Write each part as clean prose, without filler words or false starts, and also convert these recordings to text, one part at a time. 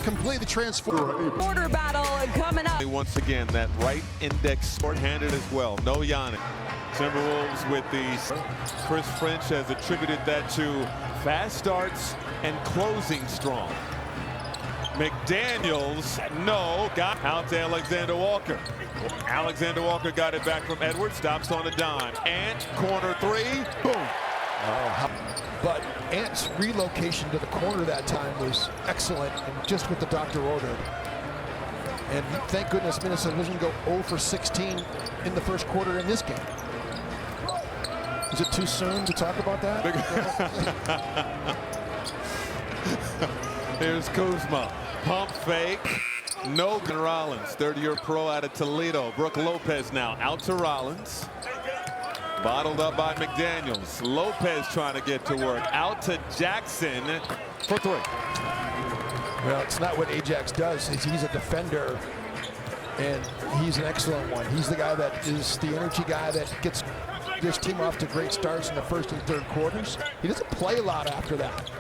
completely transformed. Border battle coming up. Once again, that right index short-handed as well. No Giannis. Timberwolves with the Chris French has attributed that to fast starts and closing strong. McDaniels, no, got out to Alexander Walker. Alexander Walker got it back from Edwards, stops on a dime. Ant, corner three, boom. But Ant's relocation to the corner that time was excellent, and just what the doctor ordered. And thank goodness Minnesota doesn't go 0 for 16 in the first quarter in this game. Is it too soon to talk about that? Here's Kuzma. Pump fake. No. Rollins, third-year pro out of Toledo. Brook Lopez now out to Rollins. Bottled up by McDaniels. Lopez trying to get to work. Out to Jackson for three. Well, it's not what Ajax does. He's a defender, and he's an excellent one. He's the guy that is the energy guy that gets this team off to great starts in the first and third quarters. He doesn't play a lot after that.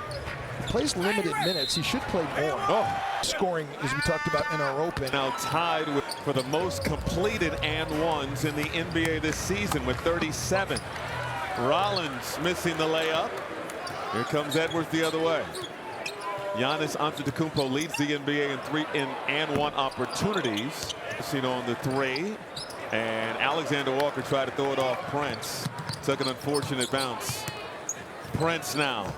He plays limited minutes. He should play more. Scoring, as we talked about in our open. Now tied for the most completed and ones in the NBA this season with 37. Rollins missing the layup. Here comes Edwards the other way. Giannis Antetokounmpo leads the NBA in 3 and 1 opportunities. Seen on the three. And Alexander Walker tried to throw it off Prince. Took an unfortunate bounce. Prince now.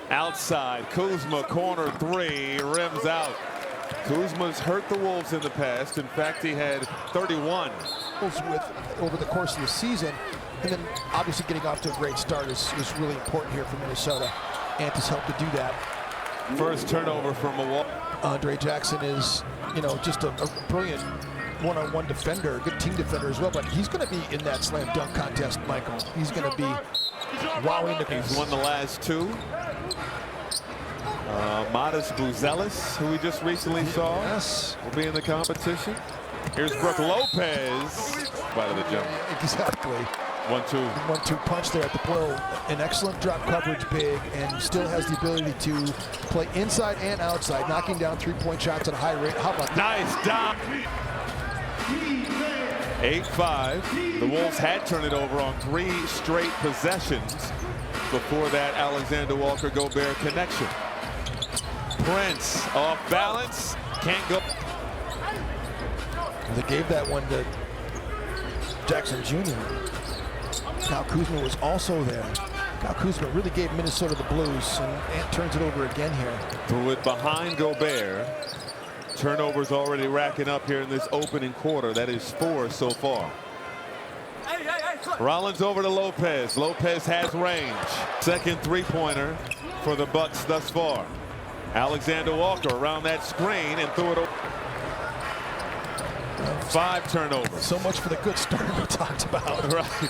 Outside. Kuzma, corner three. Rims out. Kuzma's hurt the Wolves in the past. In fact, he had 31. Over the course of the season. And then obviously getting off to a great start is really important here for Minnesota. Ant has helped to do that. First turnover from Milwaukee. Andre Jackson is, just a brilliant one-on-one defender, a good team defender as well, but he's going to be in that slam dunk contest, Michael. He's going to be wowing the He's won the last two. Modest Buzelis, who we just recently saw, will be in the competition. Here's Brook Lopez. Right of the jump. Exactly. 1-2. 1-2 punch there at the portal. An excellent drop coverage big, and still has the ability to play inside and outside, knocking down three-point shots at a high rate. How about that? Nice dunk. 8-5. The Wolves had turned it over on 3 straight possessions before that Alexander Walker Gobert connection. Prince off balance, can't go. They gave that one to Jackson Jr. Kyle Kuzma was also there. Kyle Kuzma really gave Minnesota the blues, and Ant turns it over again here. Threw it behind Gobert. Turnovers already racking up here in this opening quarter. That is 4 so far. Rollins over to Lopez. Lopez has range. Second three-pointer for the Bucks thus far. Alexander Walker around that screen and threw it over. 5 turnovers. So much for the good start we talked about. Right.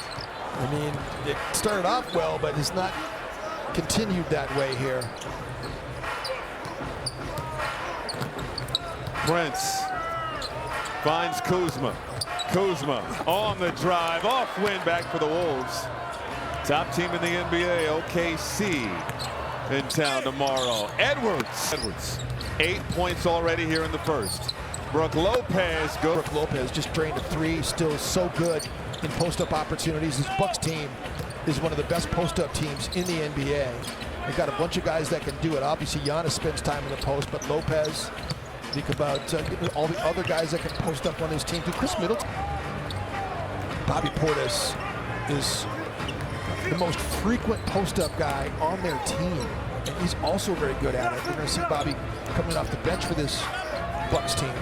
I mean, it started off well, but it's not continued that way here. Prince finds Kuzma. Kuzma on the drive, off win back for the Wolves. Top team in the NBA, OKC, in town tomorrow. Edwards. 8 points already here in the first. Brook Lopez goes. Brook Lopez just drained a 3, still so good in post-up opportunities. This Bucks team is one of the best post-up teams in the NBA. They've got a bunch of guys that can do it. Obviously, Giannis spends time in the post, but Lopez, think about all the other guys that can post up on his team. Chris Middleton. Bobby Portis is the most frequent post-up guy on their team, and he's also very good at it. You're going to see Bobby coming off the bench for this Bucks team.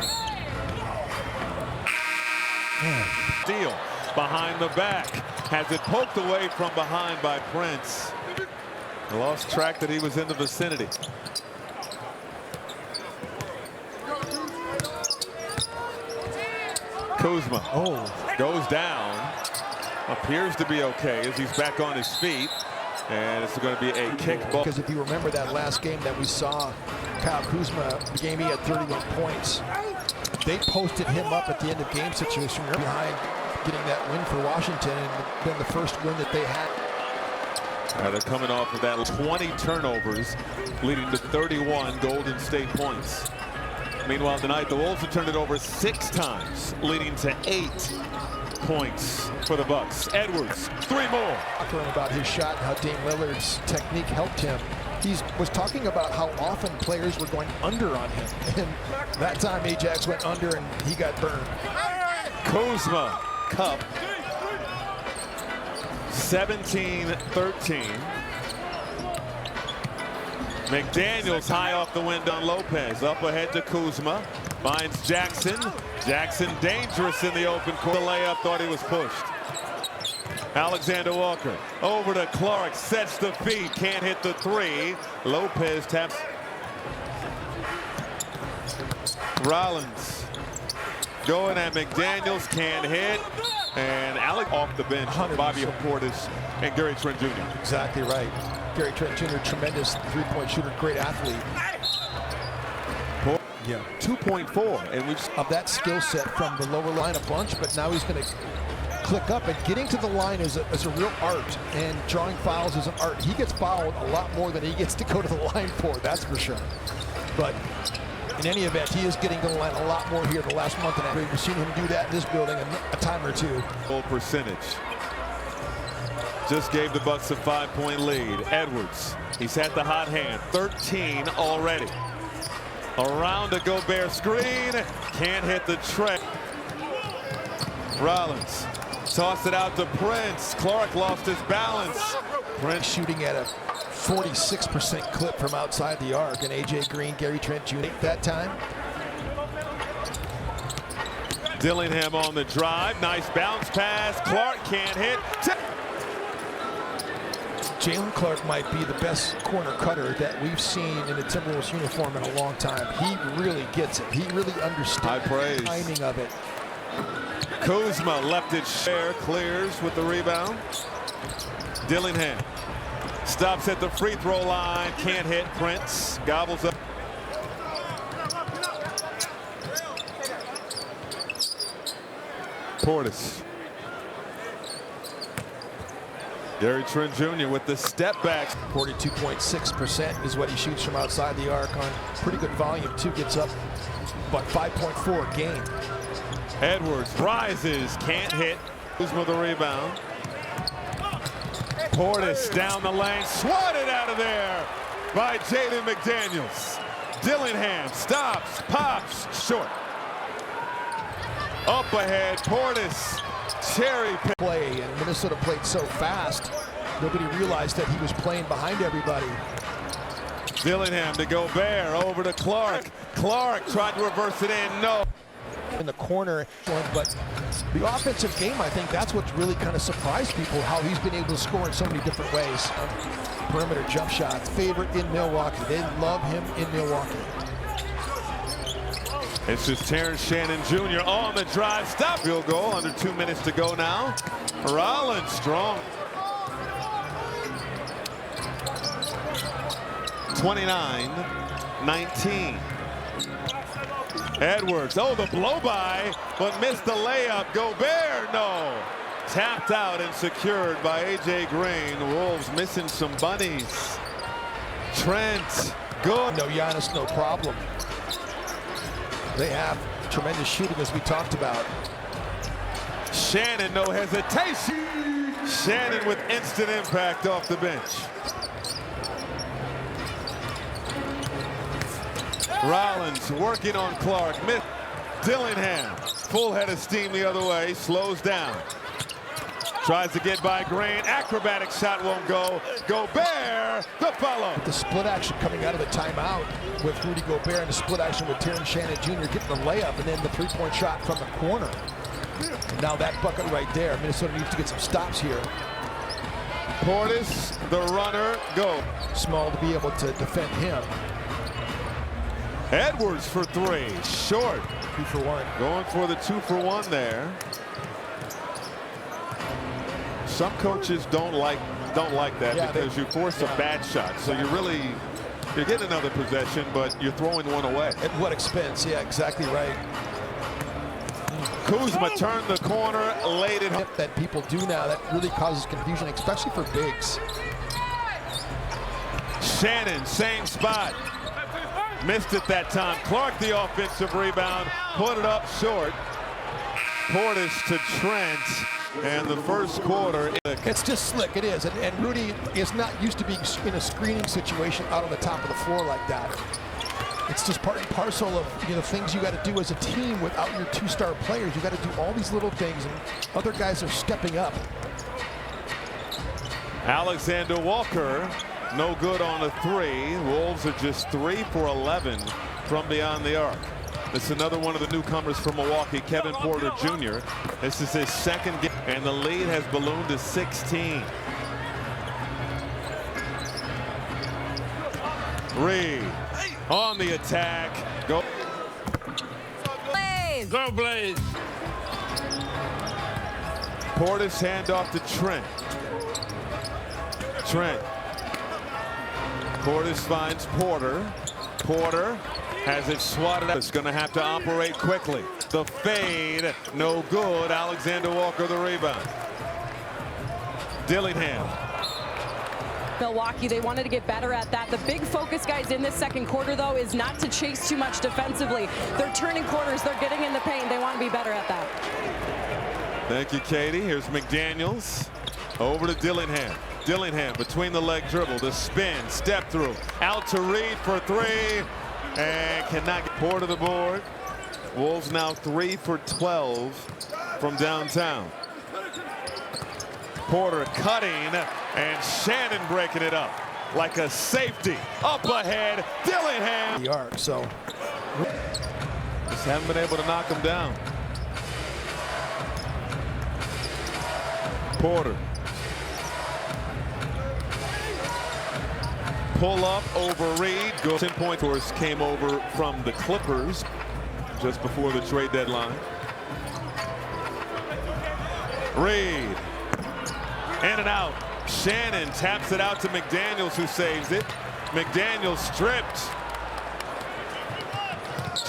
Steal behind the back. Has it poked away from behind by Prince. Lost track that he was in the vicinity. Kuzma goes down. Appears to be okay as he's back on his feet. And it's going to be a kick ball. Because if you remember that last game that we saw, Kyle Kuzma, the game he had 31 points. They posted him up at the end of game situation behind getting that win for Washington, and then the first win that they had. They're coming off of that 20 turnovers, leading to 31 Golden State points. Meanwhile, tonight, the Wolves have turned it over 6 times, leading to 8 points for the Bucks. Edwards, 3 more. Talking about his shot and how Dame Lillard's technique helped him. He was talking about how often players were going under on him. And that time, Ajax went under and he got burned. Kuzma, Cup, 17-13. McDaniels high off the window on Lopez. Up ahead to Kuzma. Finds Jackson. Jackson dangerous in the open court. The layup, thought he was pushed. Alexander Walker over to Clark. Sets the feed. Can't hit the 3. Lopez taps. Rollins going at McDaniels. Can't hit. And Alec off the bench. 100%. Bobby Portis and Gary Trent Jr. Exactly right. Gary Trent Jr., tremendous three-point shooter, great athlete. Yeah, 2.4, and we've of that skill set from the lower line a bunch, but now he's going to click up, and getting to the line is a real art, and drawing fouls is an art. He gets fouled a lot more than he gets to go to the line for, that's for sure. But in any event, he is getting to the line a lot more here the last month and a half. We've seen him do that in this building a time or two. Full percentage. Just gave the Bucks a 5-point lead. Edwards, he's had the hot hand. 13 already. Around a Gobert screen. Can't hit the tray. Rollins tossed it out to Prince. Clark lost his balance. Prince shooting at a 46% clip from outside the arc. And A.J. Green, Gary Trent Jr. that time. Dillingham on the drive. Nice bounce pass. Clark can't hit. Jalen Clark might be the best corner cutter that we've seen in a Timberwolves uniform in a long time. He really gets it. He really understands the timing of it. Kuzma left it share, clears with the rebound. Dillingham stops at the free throw line, can't hit. Prince gobbles up. Portis. Gary Trent Jr. with the step back. 42.6% is what he shoots from outside the arc on pretty good volume too. Gets up but 5.4 a game. Edwards rises, can't hit. Kuzma the rebound. Portis down the lane, swatted out of there by Jaden McDaniels. Dillingham stops, pops, short. Up ahead, Portis. Cherry pick. Play, and Minnesota played so fast, nobody realized that he was playing behind everybody. Dillingham to Gobert, over to Clark. Clark tried to reverse it in, no. In the corner, but the offensive game, I think that's what's really kind of surprised people, how he's been able to score in so many different ways. Perimeter jump shots, favorite in Milwaukee. They love him in Milwaukee. It's just Terrence Shannon Jr. on the drive. Stop. Field goal. Under 2 minutes to go now. Rollins strong. 29-19. Edwards. Oh, the blow by, but missed the layup. Gobert, no. Tapped out and secured by A.J. Green. Wolves missing some bunnies. Trent, good. No Giannis, no problem. They have tremendous shooting, as we talked about. Shannon, no hesitation. Shannon with instant impact off the bench. Rollins working on Clark. Dillingham, full head of steam the other way, slows down. Tries to get by Green. Acrobatic shot won't go. Gobert, the follow. The split action coming out of the timeout with Rudy Gobert, and the split action with Terrence Shannon Jr. getting the layup, and then the three-point shot from the corner. Now that bucket right there. Minnesota needs to get some stops here. Portis, the runner, go. Small to be able to defend him. Edwards for 3, short. 2 for 1. Going for the 2 for 1 there. Some coaches don't like that, because you force a bad shot. So you're getting another possession, but you're throwing one away. At what expense? Yeah, exactly right. Kuzma turned the corner, laid it. That people do now, that really causes confusion, especially for bigs. Shannon, same spot. Missed it that time. Clark the offensive rebound. Put it up short. Portis to Trent. And the first quarter. It's just slick, it is. And Rudy is not used to being in a screening situation out on the top of the floor like that. It's just part and parcel of things you got to do as a team without your two-star players. You got to do all these little things, and other guys are stepping up. Alexander Walker, no good on a three. Wolves are just 3 for 11 from beyond the arc. This is another one of the newcomers from Milwaukee, Kevin Porter Jr. This is his second game, and the lead has ballooned to 16. Reed on the attack. Go. Blaze. Go Blaze. Portis handoff to Trent. Trent. Portis finds Porter. Porter has it swatted out. It's going to have to operate quickly. The fade, no good. Alexander Walker the rebound. Dillingham. Milwaukee, they wanted to get better at that. The big focus, guys, in this second quarter, though, is not to chase too much defensively. They're turning corners. They're getting in the paint. They want to be better at that. Thank you, Katie. Here's McDaniels. Over to Dillingham. Dillingham between the leg dribble. The spin, step through. Out to Reed for three. And cannot get Porter to the board. Wolves now 3 for 12 from downtown. Porter cutting, and Shannon breaking it up like a safety. Up ahead, Dillingham. The arc, so just haven't been able to knock him down. Porter. Pull up over Reed. 10 point horse came over from the Clippers just before the trade deadline. Reed. In and out. Shannon taps it out to McDaniels, who saves it. McDaniels stripped.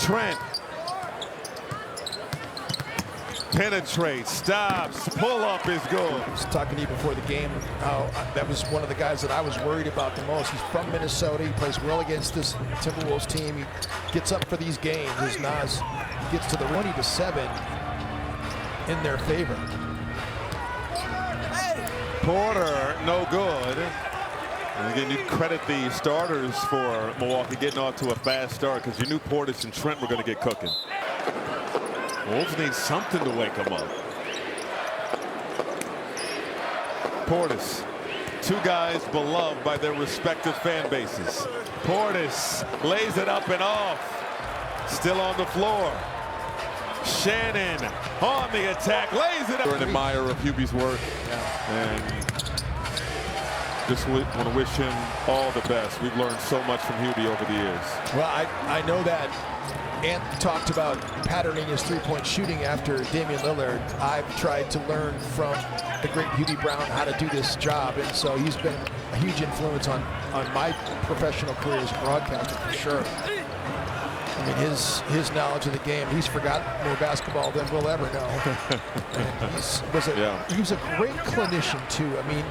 Trent. Penetrates, stops, pull up is good. I was talking to you before the game how that was one of the guys that I was worried about the most. He's from Minnesota. He plays well against this Timberwolves team. He gets up for these games as Nas gets to the 20-7 in their favor. Porter, no good. And again, you credit the starters for Milwaukee getting off to a fast start because you knew Portis and Trent were going to get cooking. Wolves need something to wake them up. Portis, two guys beloved by their respective fan bases. Portis lays it up and off. Still on the floor. Shannon on the attack, lays it up. You're an admirer of Hubie's work, and just want to wish him all the best. We've learned so much from Hubie over the years. Well, I know that Ant talked about patterning his three-point shooting after Damian Lillard. I've tried to learn from the great Hubie Brown how to do this job, and so he's been a huge influence on my professional career as a broadcaster for sure. I mean, his knowledge of the game, he's forgotten more basketball than we'll ever know. And he was a great clinician too. I mean,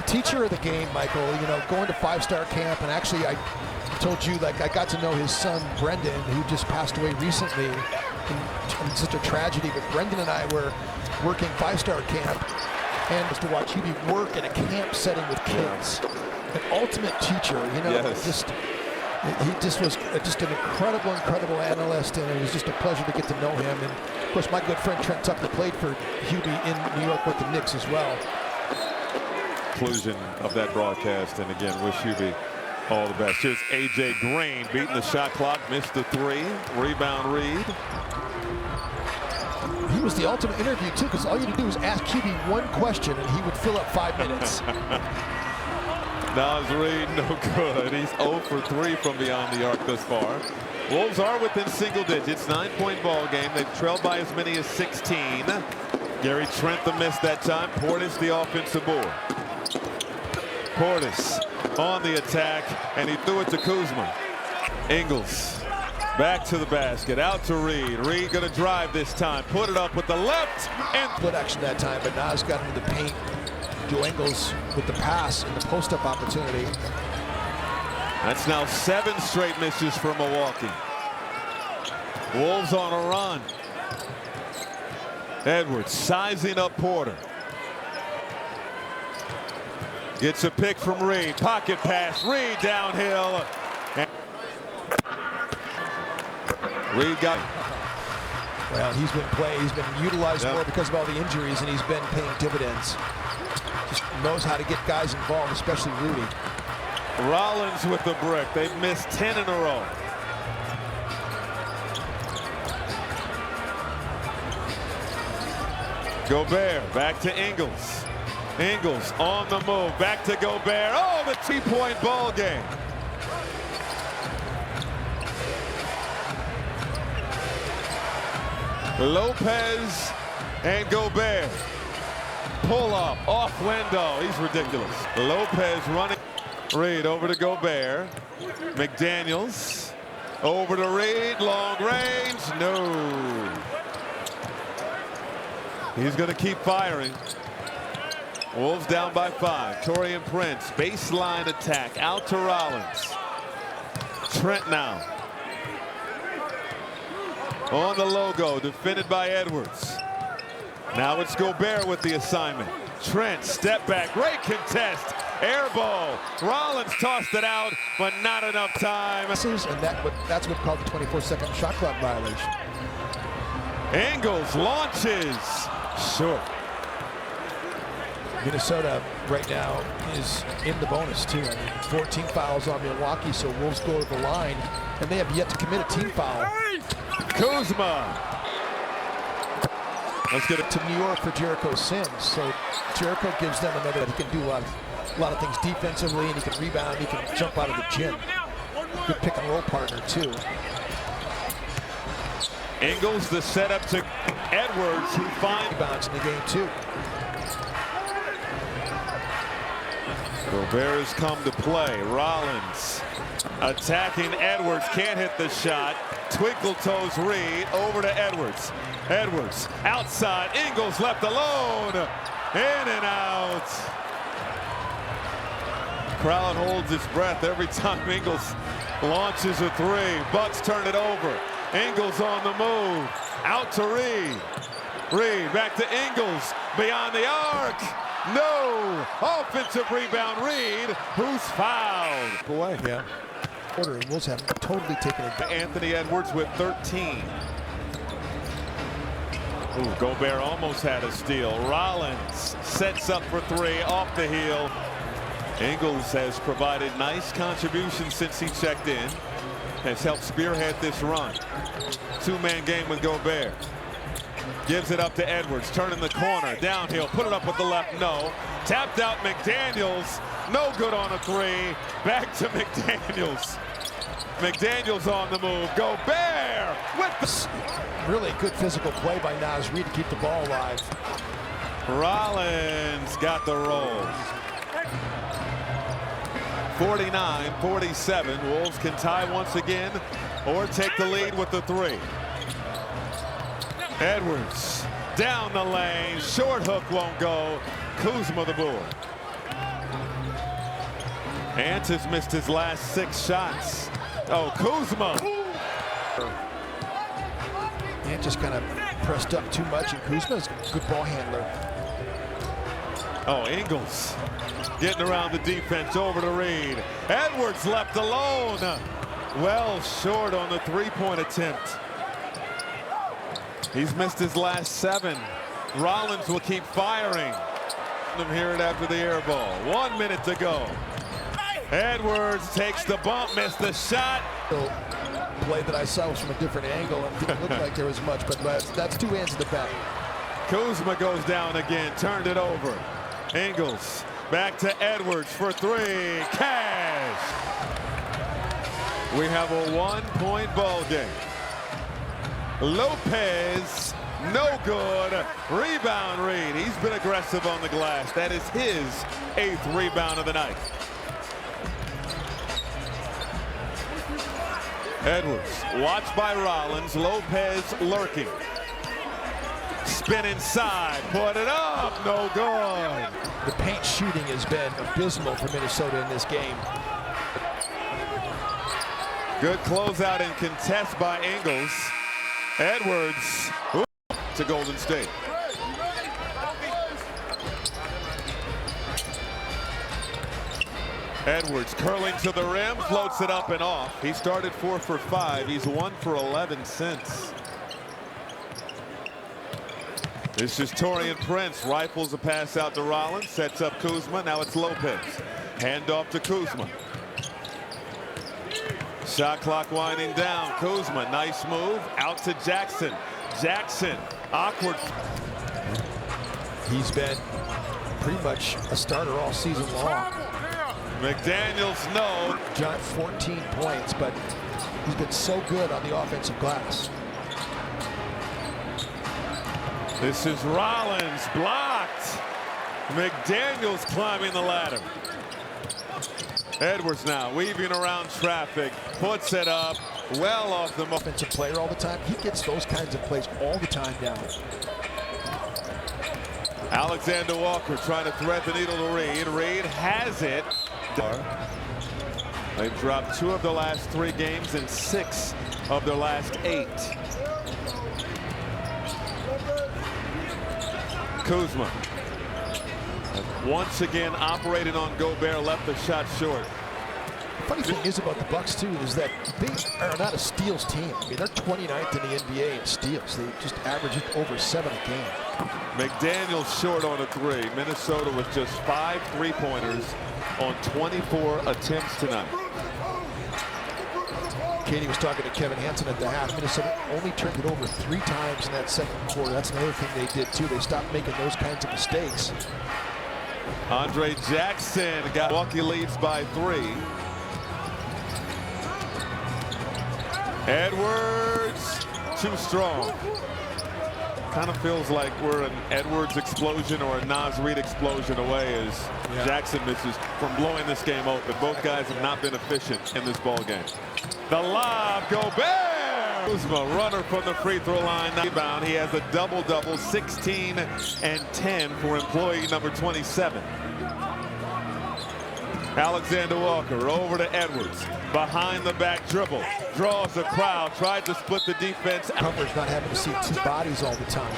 teacher of the game, Michael. Going to five-star camp, and actually I told you, like, I got to know his son Brendan, who just passed away recently in such a tragedy. But Brendan and I were working five-star camp, and was to watch Hubie work in a camp setting with kids. An ultimate teacher, Yes. He just was just an incredible analyst, and it was just a pleasure to get to know him. And of course, my good friend Trent Tucker played for Hubie in New York with the Knicks as well. Conclusion of that broadcast, and again, wish Hubie all the best. Here's A.J. Green beating the shot clock, missed the three. Rebound Reed. He was the ultimate interview too, because all you had to do was ask Hubie one question, and he would fill up 5 minutes. Nas Reed, no good. He's 0 for 3 from beyond the arc thus far. Wolves are within single digits, 9-point ball game. They've trailed by as many as 16. Gary Trent the miss that time. Portis the offensive board. Portis on the attack, and he threw it to Kuzma. Ingles back to the basket, out to Reed. Reed gonna drive this time, put it up with the left, and split action that time, but Nas got into the paint. Joe Ingles with the pass and the post-up opportunity. That's now 7 straight misses for Milwaukee. Wolves on a run. Edwards sizing up Porter. Gets a pick from Reed. Pocket pass. Reed downhill. Reed got. Well, he's been utilized more because of all the injuries, and he's been paying dividends. Just knows how to get guys involved, especially Rudy. Rollins with the brick. They've missed 10 in a row. Gobert back to Ingles. Ingles on the move. Back to Gobert. Oh, the 2-point ball game. Lopez and Gobert. Pull up off window. He's ridiculous. Lopez running. Reed over to Gobert. McDaniels over to Reed. Long range. No. He's going to keep firing. Wolves down by 5. Taurean Prince. Baseline attack. Out to Rollins. Trent now. On the logo. Defended by Edwards. Now it's Gobert with the assignment. Trent, step back. Great contest. Air ball. Rollins tossed it out, but not enough time. And that's what called the 24-second shot clock violation. Ingles launches. Short. Minnesota right now is in the bonus too. I mean, 14 fouls on Milwaukee, so Wolves go to the line, and they have yet to commit a team foul. Kuzma. Let's get it to New York for Jericho Sims. So Jericho gives them another. He can do a lot of things defensively, and he can rebound. He can jump out of the gym. Good pick and roll partner too. Ingles the setup to Edwards, who finds rebounds in the game too. Gobert has come to play. Rollins attacking Edwards, can't hit the shot. Twinkle toes Reed over to Edwards. Edwards outside. Ingles left alone. In and out. Crowd holds its breath every time Ingles launches a 3. Bucks turn it over. Ingles on the move. Out to Reed. Reed back to Ingles. Beyond the arc. No. Offensive rebound. Reed, who's fouled. Boy, yeah. Porter and Wolves have totally taken it. Anthony Edwards with 13. Ooh, Gobert almost had a steal. Rollins sets up for 3 off the heel. Ingles has provided nice contributions since he checked in. Has helped spearhead this run. 2-man game with Gobert. Gives it up to Edwards, turning the corner, downhill, put it up with the left, no. Tapped out McDaniels, no good on a 3. Back to McDaniels. McDaniels on the move. Gobert with the... Really good physical play by Naz Reid to keep the ball alive. Rollins got the roll. 49-47. Wolves can tie once again or take the lead with the 3. Edwards down the lane. Short hook won't go. Kuzma the board. Ant has missed his last 6 shots. Oh, Kuzma. Ant just kind of pressed up too much, and Kuzma's a good ball handler. Oh, Ingles getting around the defense over to Reed. Edwards left alone. Well short on the 3-point attempt. He's missed his last 7. Rollins will keep firing. Hear it after the air ball. 1 minute to go. Edwards takes the bump, missed the shot. The play that I saw was from a different angle, and didn't look like there was much, but that's 2 hands in the back. Kuzma goes down again, turned it over. Ingles back to Edwards for 3. Cash. We have a 1-point ball game. Lopez, no good. Rebound Reed. He's been aggressive on the glass. That is his 8th rebound of the night. Edwards, watched by Rollins. Lopez lurking. Spin inside, put it up, no good. The paint shooting has been abysmal for Minnesota in this game. Good closeout and contest by Ingles. Edwards to Golden State. Edwards curling to the rim, floats it up and off. He started 4 for 5. He's 1 for 11 since. This is Taurean Prince. Rifles a pass out to Rollins. Sets up Kuzma. Now it's Lopez. Hand off to Kuzma. Shot clock winding down. Kuzma, nice move. Out to Jackson. Jackson, awkward. He's been pretty much a starter all season long. McDaniels, no. John, 14 points, but he's been so good on the offensive glass. This is Rollins, blocked. McDaniels climbing the ladder. Edwards now weaving around traffic, puts it up, well off the offensive player all the time. He gets those kinds of plays all the time down. Alexander Walker trying to thread the needle to Reed. Reed has it. They've dropped 2 of the last 3 games and 6 of their last 8. Kuzma once again operating on Gobert, left the shot short. The funny thing is about the Bucks too is that they are not a steals team. I mean, they're 29th in the NBA in steals. They just average over 7 a game. McDaniels short on a 3. Minnesota with just 5 3-pointers on 24 attempts tonight. Katie was talking to Kevin Hansen at the half. Minnesota only turned it over 3 times in that second quarter. That's another thing they did too. They stopped making those kinds of mistakes. Andre Jackson got Milwaukee leads by 3. Edwards too strong. Kind of feels like we're an Edwards explosion or a Naz Reid explosion away as Jackson misses from blowing this game open. Both guys have not been efficient in this ball game. The lob, Gobert! Kuzma, runner from the free throw line, rebound. He has a double-double, 16 and 10 for employee number 27. Alexander Walker over to Edwards. Behind the back dribble. Draws the crowd. Tried to split the defense. Coverage not having to see 2 bodies all the time.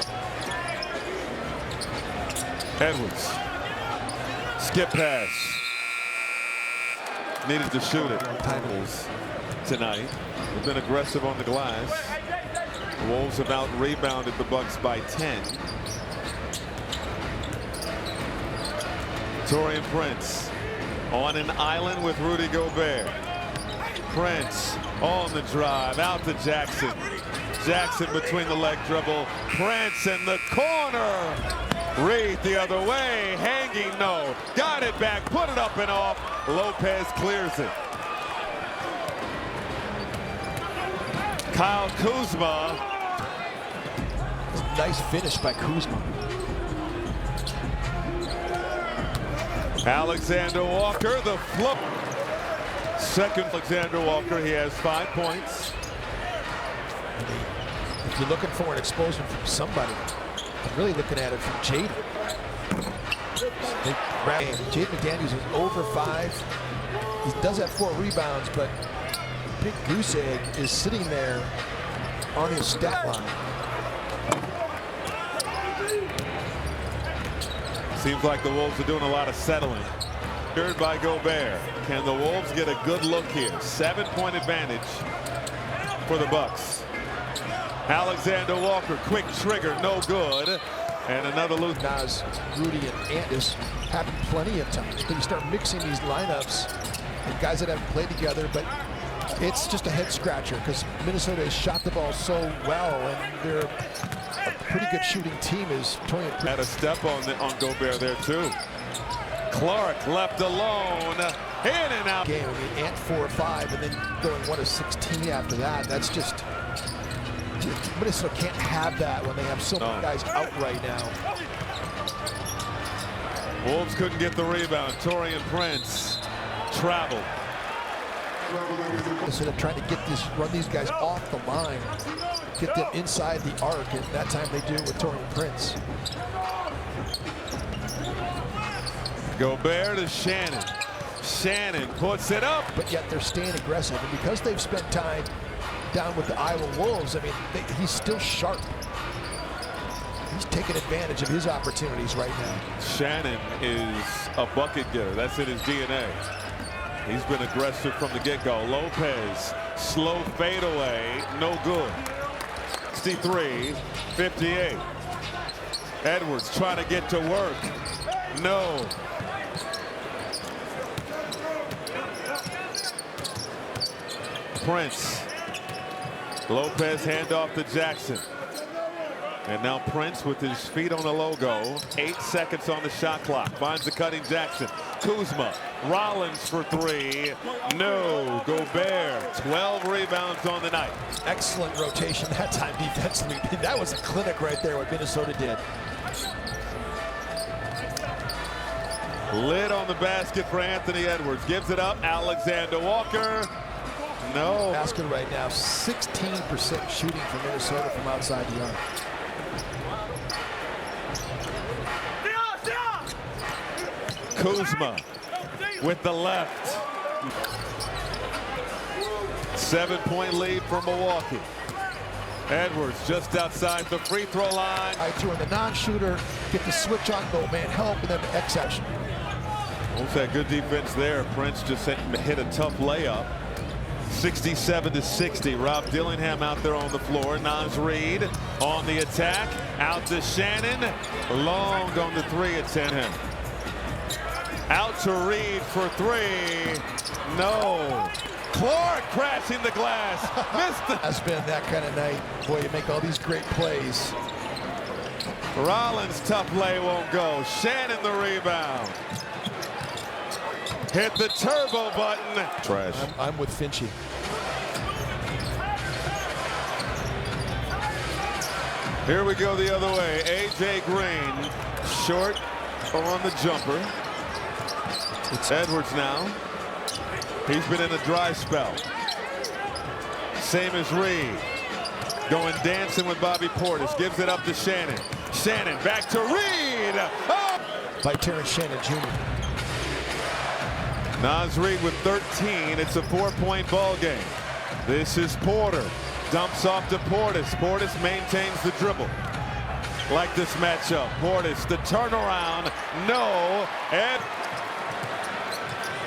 Edwards. Skip pass. Needed to shoot it. Timers tonight. They've been aggressive on the glass. The Wolves have out-rebounded the Bucks by 10. Taurean Prince on an island with Rudy Gobert. Prince on the drive, out to Jackson. Jackson between the leg dribble. Prince in the corner. Reed the other way, hanging, no. Got it back, put it up and off. Lopez clears it. Kyle Kuzma. Nice finish by Kuzma. Alexander Walker, the flip. Second Alexander Walker, he has 5 points. If you're looking for an explosion from somebody, I'm really looking at it from Jaden. Jaden McDaniels is over 5. He does have 4 rebounds, but Big Goose Egg is sitting there on his stat line. Seems like the Wolves are doing a lot of settling. Third by Gobert. Can the Wolves get a good look here? 7-point advantage for the Bucks. Alexander Walker, quick trigger, no good. And another loose. Naz, Rudy, and Andis happen plenty of times, but you start mixing these lineups and guys that haven't played together, but it's just a head scratcher because Minnesota has shot the ball so well, and they're a pretty good shooting team. Is Taurean had a step on Gobert there too. Clark left alone, in and out. Game, I mean, Ant 4 or 5, and then going 1 of 16 after that. That's just Minnesota can't have that when they have so many guys out right now. Wolves couldn't get the rebound. Taurean Prince traveled. Instead of trying to run these guys off the line, get them inside the arc, and that time they do it with Taurean Prince. Gobert to Shannon. Shannon puts it up. But yet they're staying aggressive. And because they've spent time down with the Iowa Wolves, I mean, he's still sharp. He's taking advantage of his opportunities right now. Shannon is a bucket getter. That's in his DNA. He's been aggressive from the get-go. Lopez, slow fadeaway, no good. 63-58. Edwards trying to get to work. No. Prince. Lopez handoff to Jackson. And now Prince with his feet on the logo. 8 seconds on the shot clock. Finds the cutting Jackson. Kuzma. Rollins for three. No. Gobert. 12 rebounds on the night. Excellent rotation that time defensively. That was a clinic right there, what Minnesota did. Lid on the basket for Anthony Edwards. Gives it up. Alexander Walker. No. Basket right now, 16% shooting for Minnesota from outside the arc. Kuzma with the left. 7-point lead for Milwaukee. Edwards just outside the free throw line. And the non-shooter, get the switch on, go man help, and then X action. Wolves had good defense there. Prince just hit a tough layup. 67-60. Rob Dillingham out there on the floor. Naz Reid on the attack. Out to Shannon. Long on the three at 10. Out to Reid for three. No. Clark crashing the glass. Missed it. Has been that kind of night. Boy, you make all these great plays. Rollins tough lay won't go. Shannon the rebound. Hit the turbo button. Trash. I'm with Finchy. Here we go the other way. A.J. Green short on the jumper. It's Edwards now. He's been in a dry spell. Same as Reid. Going dancing with Bobby Portis. Gives it up to Shannon. Shannon back to Reid. Oh! By Terrence Shannon Jr. Naz Reid with 13. It's a 4-point ball game. This is Porter. Dumps off to Portis. Portis maintains the dribble. Like this matchup. Portis, the turnaround. No. And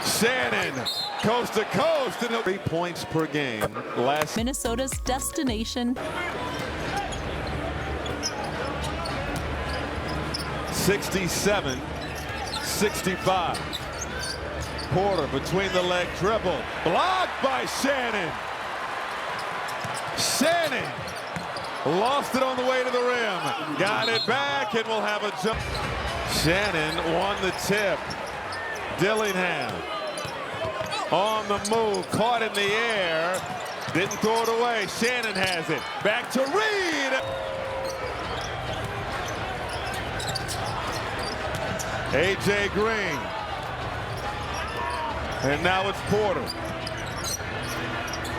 Shannon, coast to coast. And 3 points per game. Last Minnesota's destination. 67-65. Porter between the leg dribble. Blocked by Shannon. Shannon lost it on the way to the rim. Got it back and we'll have a jump. Shannon won the tip. Dillingham on the move. Caught in the air. Didn't throw it away. Shannon has it. Back to Reid. A.J. Green. And now it's Porter.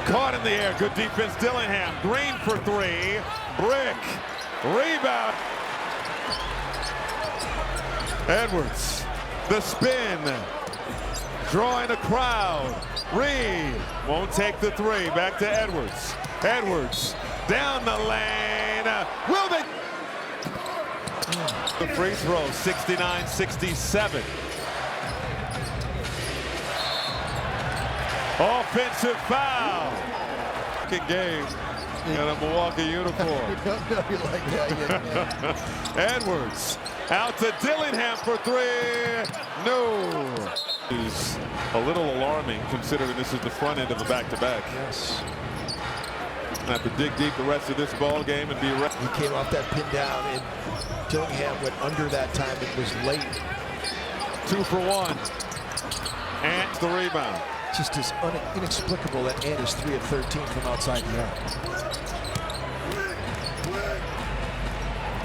Caught in the air. Good defense. Dillingham. Green for three. Brick. Rebound. Edwards. The spin. Drawing a crowd. Reid won't take the three. Back to Edwards. Edwards down the lane. Will they? The free throw. 69-67. Offensive foul. Good game in a Milwaukee uniform. Edwards out to Dillingham for three. No. Is a little alarming considering this is the front end of a back-to-back. Yes. Have to dig deep the rest of this ball game and be ready. He came off that pin down, and Dillingham went under that time. It was late. 2 for 1. And the rebound. Just as inexplicable that Ant is 3 of 13 from outside the arc.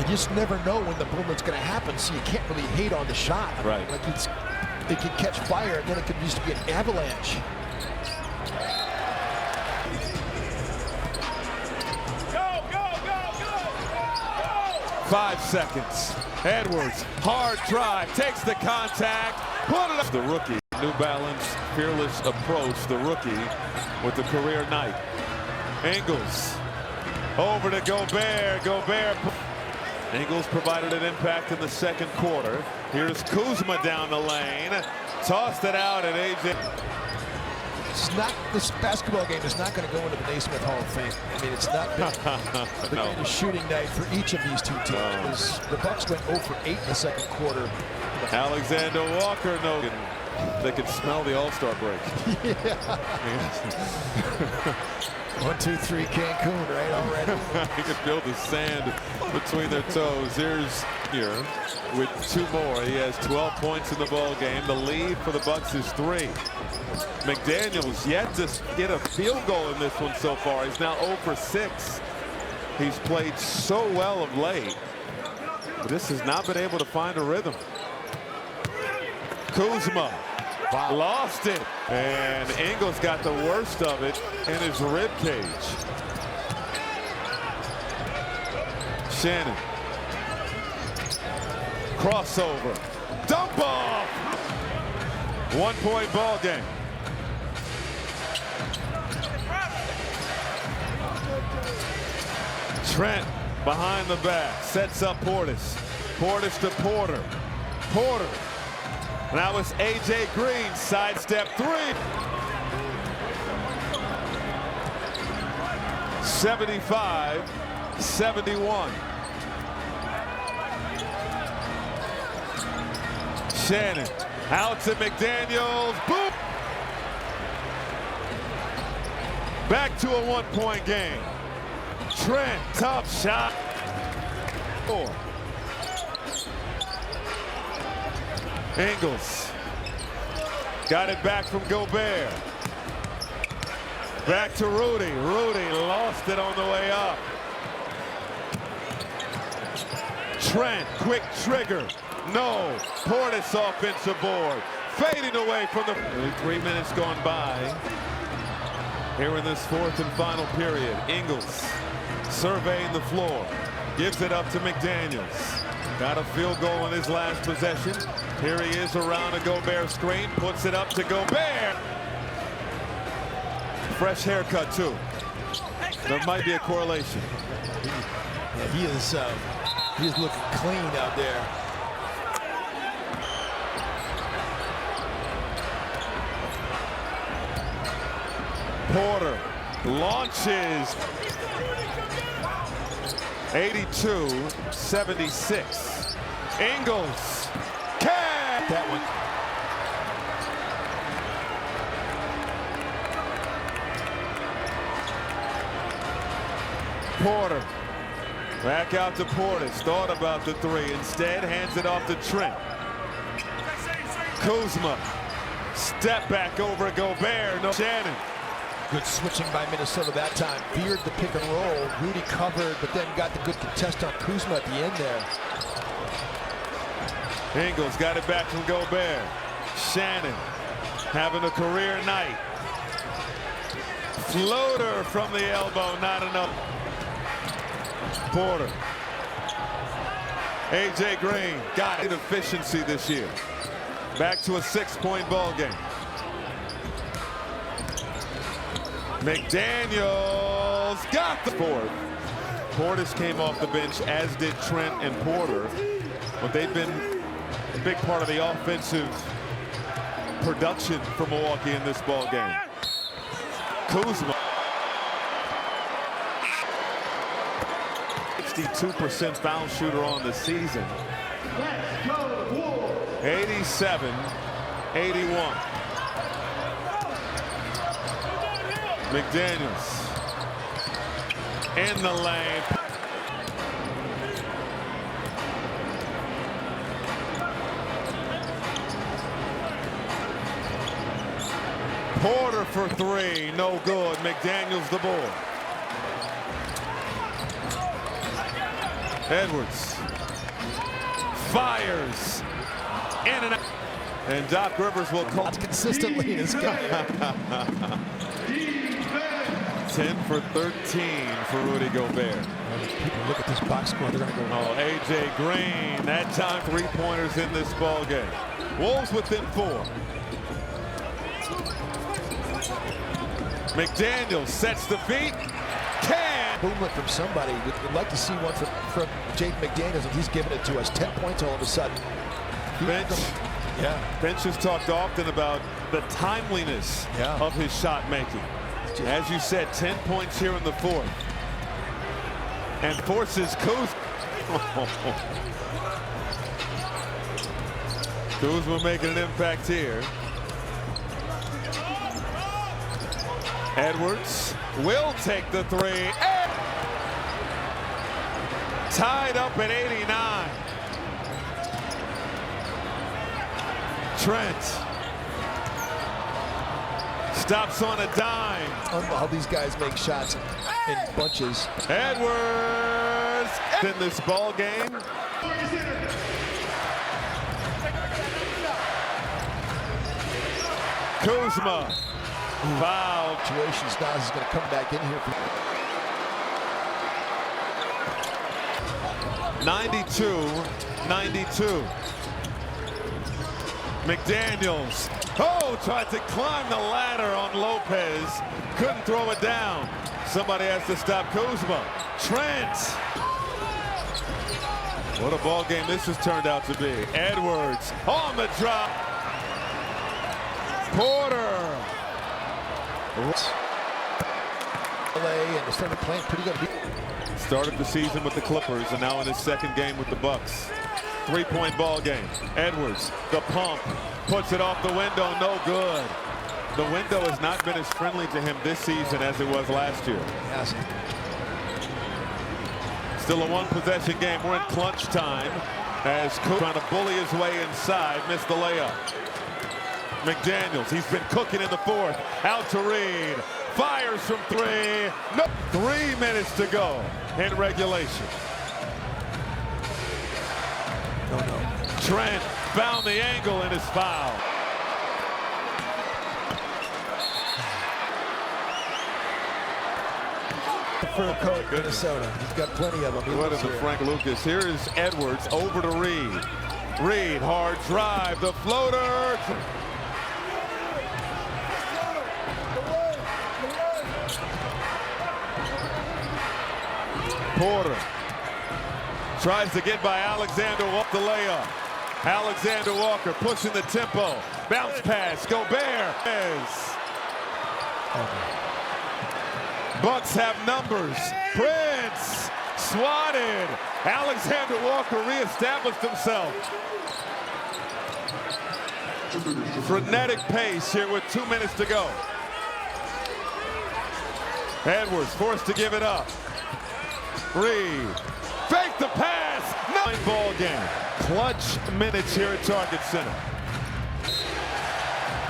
You just never know when the movement's going to happen, so you can't really hate on the shot. I mean, right. Like it could catch fire, and then it could just be an avalanche. Go, go, go, go, go! 5 seconds. Edwards, hard drive, takes the contact, put it up. The rookie. New Balance fearless approach, the rookie with the career night. Ingles over to Gobert. Gobert. Ingles provided an impact in the second quarter. Here's Kuzma down the lane. Tossed it out at AJ. It's not, this basketball game is not going to go into the Naismith Hall of Fame. I mean, it's not been the greatest shooting night for each of these two teams. The Bucks went 0 for 8 in the second quarter. Alexander Walker, no. They could smell the All-Star break. Yeah. 1, 2, 3, Cancun, right, already. You can feel the sand between their toes. Here's here with 2 more. He has 12 points in the ball game. The lead for the Bucks is 3. McDaniels yet to get a field goal in this one so far. He's now 0 for 6. He's played so well of late, but this has not been able to find a rhythm. Kuzma lost it, and Ingles got the worst of it in his rib cage. Shannon, crossover, dump off. 1-point ball game. Trent behind the back, sets up Portis. Portis to Porter. Porter. That was AJ Green, sidestep 3. 75-71. Shannon out to McDaniels. Boom! Back to a 1-point game. Trent, top shot. 4. Ingles got it back from Gobert. Back to Rudy. Rudy lost it on the way up. Trent, quick trigger. No. Portis offensive board. Fading away from the 3 minutes gone by. Here in this 4th and final period. Ingles surveying the floor. Gives it up to McDaniels. Got a field goal in his last possession. Here he is around a Gobert screen. Puts it up to Gobert. Fresh haircut, too. There might be a correlation. Yeah, he is looking clean out there. Porter launches. 82-76. Ingles. Catch! That one. Porter. Back out to Portis. Thought about the 3. Instead, hands it off to Trent. Kuzma. Step back over Gobert. No. Shannon. Good switching by Minnesota that time. Veered the pick and roll. Rudy covered, but then got the good contest on Kuzma at the end there. Ingles got it back from Gobert. Shannon having a career night. Floater from the elbow, not enough. Porter. AJ Green got it. Efficiency this year. Back to a 6-point ball game. McDaniels got the 4th. Portis came off the bench, as did Trent and Porter, but they've been a big part of the offensive production for Milwaukee in this ball game. Kuzma. 62% foul shooter on the season. 87-81. McDaniels in the lane. Porter for 3, no good. McDaniels the board. Edwards fires in and out. And Doc Rivers will call consistently in this game. 10 for 13 for Rudy Gobert. People look at this box score, they're going to go. Oh, AJ Green, that time 3-pointers in this ball game. Wolves within 4. McDaniels sets the feet. Movement from somebody. We'd like to see one from Jake McDaniels, and he's giving it to us. 10 points all of a sudden. Bench has talked often about the timeliness of his shot making. As you said, 10 points here in the fourth. And forces Kuzma making an impact here. Edwards will take the three. Tied up at 89. Trent stops on a dime. How these guys make shots in bunches. Edwards in this ball game. Kuzma. Foul. Situations now is going to come back in here. 92-92. McDaniels. Oh, tried to climb the ladder on Lopez. Couldn't throw it down. Somebody has to stop Kuzma. Trent. What a ball game this has turned out to be. Edwards on the drop. Porter. And they started playing pretty good. Started the season with the Clippers and now in his second game with the Bucks. Three-point ball game. Edwards, the pump, puts it off the window, no good. The window has not been as friendly to him this season as it was last year. Yes. Still a one-possession game. We're in clutch time as Cook trying to bully his way inside, missed the layup. McDaniels, he's been cooking in the fourth. Out to Reed, fires from three. No, 3 minutes to go in regulation. No. Trent found the angle and is fouled. The fur coat, Minnesota. He's got plenty of them. What is it, Frank Lucas? Here is Edwards over to Reed. Reed, hard drive, the floater. Porter tries to get by Alexander Walker, the layup. Alexander Walker pushing the tempo. Bounce pass, Gobert. Bucks have numbers. Prince swatted. Alexander Walker reestablished himself. Frenetic pace here with 2 minutes to go. Edwards forced to give it up. Reed, fake the pass, 9-ball game. Clutch minutes here at Target Center.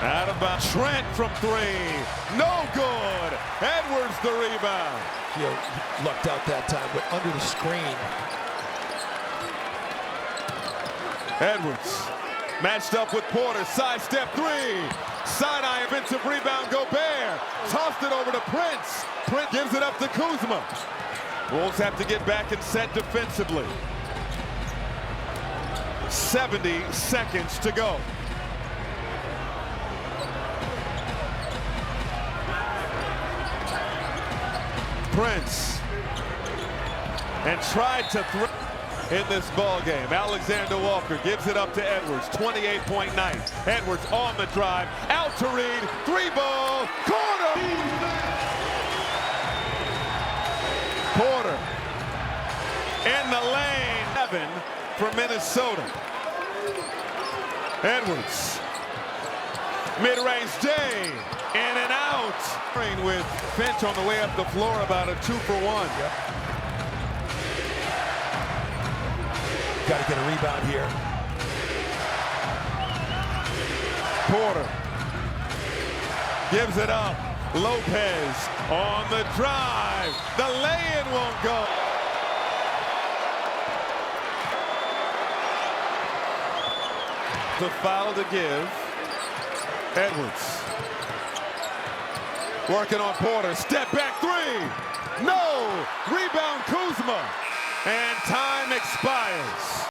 Out of bounds, Trent from three, no good. Edwards the rebound. He lucked out that time, but under the screen. Edwards matched up with Porter, sidestep three. Side-eye offensive rebound, Gobert. Tossed it over to Prince. Prince gives it up to Kuzma. Wolves have to get back and set defensively. 70 seconds to go. Prince. And tried to throw in this ball game. Alexander Walker gives it up to Edwards. 28-point night. Edwards on the drive. Out to Reed. 3-ball. Corner. Porter in the lane. 7 for Minnesota. Edwards. Mid-range J. In and out. With Finch on the way up the floor, about a 2-for-1. Yep. Got to get a rebound here. Porter gives it up. Lopez on the drive. The lay-in won't go. The foul to give. Edwards. Working on Porter. Step back three. No. Rebound Kuzma. And time expires.